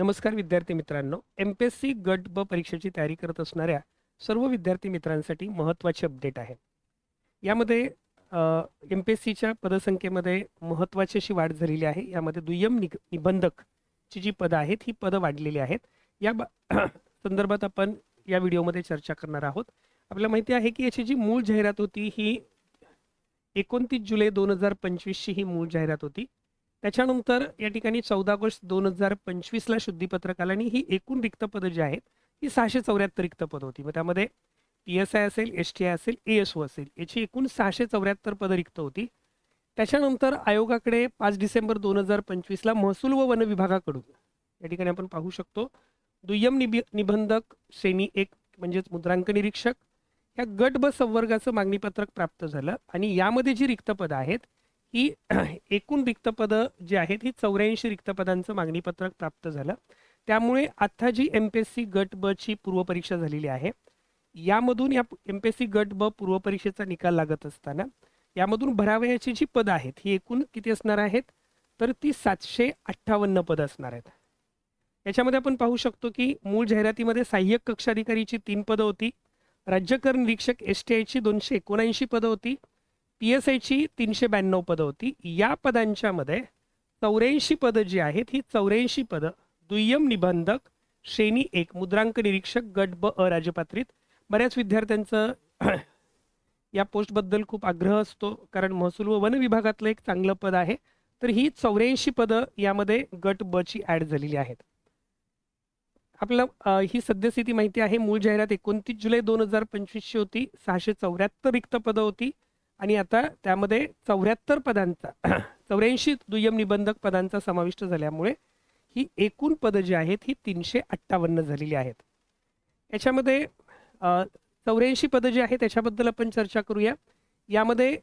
नमस्कार विद्यार्थी मित्रांनो, एमपीएससी गट ब परीक्षेची तयारी करत असणाऱ्या सर्व विद्यार्थी मित्रांसाठी महत्त्वाचे अपडेट आहे. यामध्ये एमपीएससीच्या पदसंख्येमध्ये महत्त्वाची अशी वाढ झालेली आहे. यामध्ये दुय्यम निबंधकची जी पदं आहेत ही पदं वाढलेली आहेत. या संदर्भात आपण या व्हिडिओमध्ये चर्चा करणार आहोत. आपल्याला माहिती आहे की याची जी मूळ जाहिरात होती ही 29 जुलै 2025ची ही मूळ जाहिरात होती. त्याच्यानंतर या ठिकाणी 14 ऑगस्ट 2025ला शुद्धीपत्रक आलं आणि ही एकूण रिक्त पदं जी आहेत ही 674 रिक्त पदं होती. मग त्यामध्ये PSI असेल, STI असेल, ASO असेल, याची एकूण 674 पदं रिक्त होती. त्याच्यानंतर आयोगाकडे 5 डिसेंबर 2025ला महसूल व वन विभागाकडून या ठिकाणी आपण पाहू शकतो दुय्यम निबंधक श्रेणी 1 म्हणजेच मुद्रांक निरीक्षक या गट ब संवर्गाचं मागणीपत्रक प्राप्त झालं आणि यामध्ये जी रिक्त पदं आहेत ही एकूण रिक्त पदं जी आहेत ही 84 रिक्त पदांचं मागणीपत्रक प्राप्त झालं. त्यामुळे आता जी एमपीएससी गट ब ची पूर्वपरीक्षा झालेली आहे यामधून या एमपीएससी गट ब पूर्वपरीक्षेचा निकाल लागत असताना यामधून भरावयाची जी पदं आहेत ही एकूण किती असणार आहेत तर ती 758 पदं असणार आहेत. याच्यामध्ये आपण पाहू शकतो की मूळ जाहिरातीमध्ये सहाय्यक कक्ष अधिकारीची 3 पदं होती, राज्यकर निरीक्षक STIची 279 पदं होती, PSIची 392 पदं होती. या पदांच्या मध्ये 84 पदं जी आहेत ही 84 पदं दुय्यम निबंधक श्रेणी 1 मुद्रांक निरीक्षक गट ब अराजपात्रित. बऱ्याच विद्यार्थ्यांचं या पोस्टबद्दल खूप आग्रह असतो कारण महसूल व वन विभागातलं एक चांगलं पद आहे. तर ही 84 पदं यामध्ये गट ब ची ॲड झालेली आहेत. आपल्याला ही सद्यस्थिती माहिती आहे. मूळ जाहिरात 29 जुलै 2025ची होती, 674 रिक्त पदं होती आणि आता त्यामध्ये 74 पदांचा 84 दुय्यम निबंधक पदांचा समाविष्ट झाल्यामुळे ही एकूण पदं जी आहेत ही 358 झालेली आहेत. याच्यामध्ये 84 पदं जी आहेत त्याच्याबद्दल आपण चर्चा करूया. यामध्ये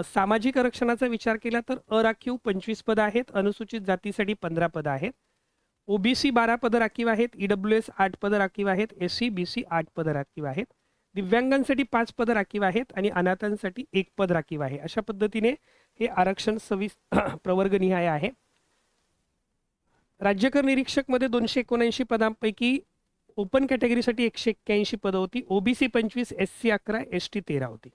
सामाजिक आरक्षणाचा विचार केला तर अराखीव 25 पदं आहेत, अनुसूचित जातीसाठी 15 पदं आहेत, OBC 12 पदं राखीव आहेत, EWS 8 पदं राखीव आहेत, SC BC 8 पदं राखीव आहेत, दिव्यांगांसाठी 5 पदं राखीव आहेत आणि अनाथांसाठी 1 पद राखीव आहे. अशा पद्धतीने हे आरक्षण प्रवर्गनिहाय आहे. राज्यकर निरीक्षक मध्ये 279 पदांपैकी ओपन कॅटेगरीसाठी 181 पदं होती, OBC 25, SC 11, ST 13 होती.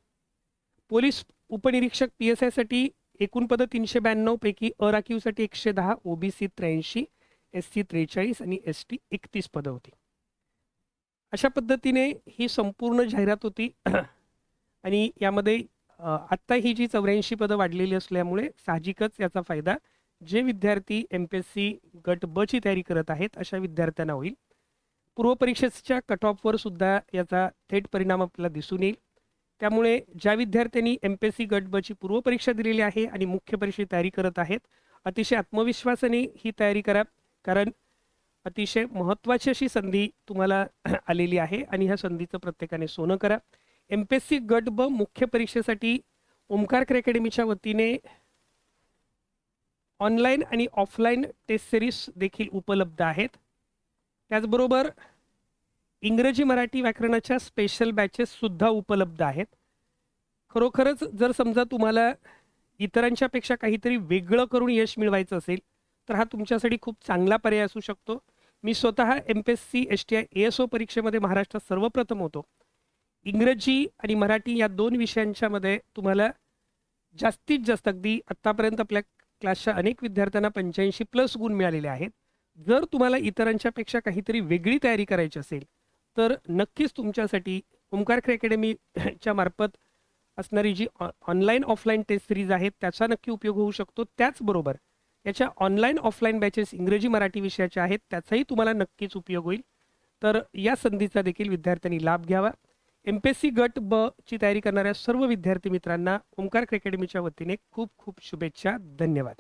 पोलीस उपनिरीक्षक PSI साठी एकूण पदं 392 पैकी अराखीवसाठी 110, OBC 83, SC 43 आणि ST 31 पदं होती. अशा पद्धतीने ही संपूर्ण जाहिरात होती आणि यामध्ये आत्ता ही जी 84 पदं वाढलेली असल्यामुळे साहजिकच याचा फायदा जे विद्यार्थी एमपीएससी गट ब ची तयारी करत आहेत अशा विद्यार्थ्यांना होईल. पूर्वपरीक्षेच्या कट ऑफवर सुद्धा याचा थेट परिणाम आपल्याला दिसून येईल. त्यामुळे ज्या विद्यार्थ्यांनी एमपीएससी गट ब ची पूर्वपरीक्षा दिलेली आहे आणि मुख्य परीक्षेची तयारी करत आहेत अतिशय आत्मविश्वासाने ही तयारी करा, कारण अतिशय महत्त्वाची अशी संधी तुम्हाला आलेली आहे आणि ह्या संधीचं प्रत्येकाने सोनं करा. एमपीएससी गट ब मुख्य परीक्षेसाठी ओमकार अकॅडमीच्या वतीने ऑनलाईन आणि ऑफलाईन टेस्ट सिरीज देखील उपलब्ध आहेत. त्याचबरोबर इंग्रजी मराठी व्याकरणाच्या स्पेशल बॅचेस सुद्धा उपलब्ध आहेत. खरोखरच जर समजा तुम्हाला इतरांच्या पेक्षा काहीतरी वेगळं करून यश मिळवायचं असेल तर हा तुमच्यासाठी खूप चांगला पर्याय असू शकतो. मी स्वतः एमपीएससी STI ASO परीक्षेमध्ये महाराष्ट्रात सर्वप्रथम होतो. इंग्रजी आणि मराठी या 2 विषयांच्या मध्ये तुम्हाला जास्तीत जास्त अगदी आत्तापर्यंत आपल्या क्लासच्या अनेक विद्यार्थ्यांना 85+ गुण मिळालेले आहेत. जर तुम्हाला इतरांच्या पेक्षा काहीतरी वेगळी तयारी करायची असेल तर नक्कीच तुमच्यासाठी ओमकार अकॅडमीच्या मार्फत असणारी जी ऑनलाईन ऑफलाईन टेस्ट सिरीज आहेत त्याचा नक्की उपयोग होऊ शकतो. त्याचबरोबर याच्या ऑनलाईन ऑफलाईन बॅचेस इंग्रजी मराठी विषयाच्या आहेत त्याचाही तुम्हाला नक्कीच उपयोग होईल. तर या संधीचा देखील विद्यार्थ्यांनी लाभ घ्यावा. एमपीएससी गट ब ची तयारी करणाऱ्या सर्व विद्यार्थी मित्रांना ओमकार अकॅडमीच्या वतीने खूप खूप शुभेच्छा. धन्यवाद.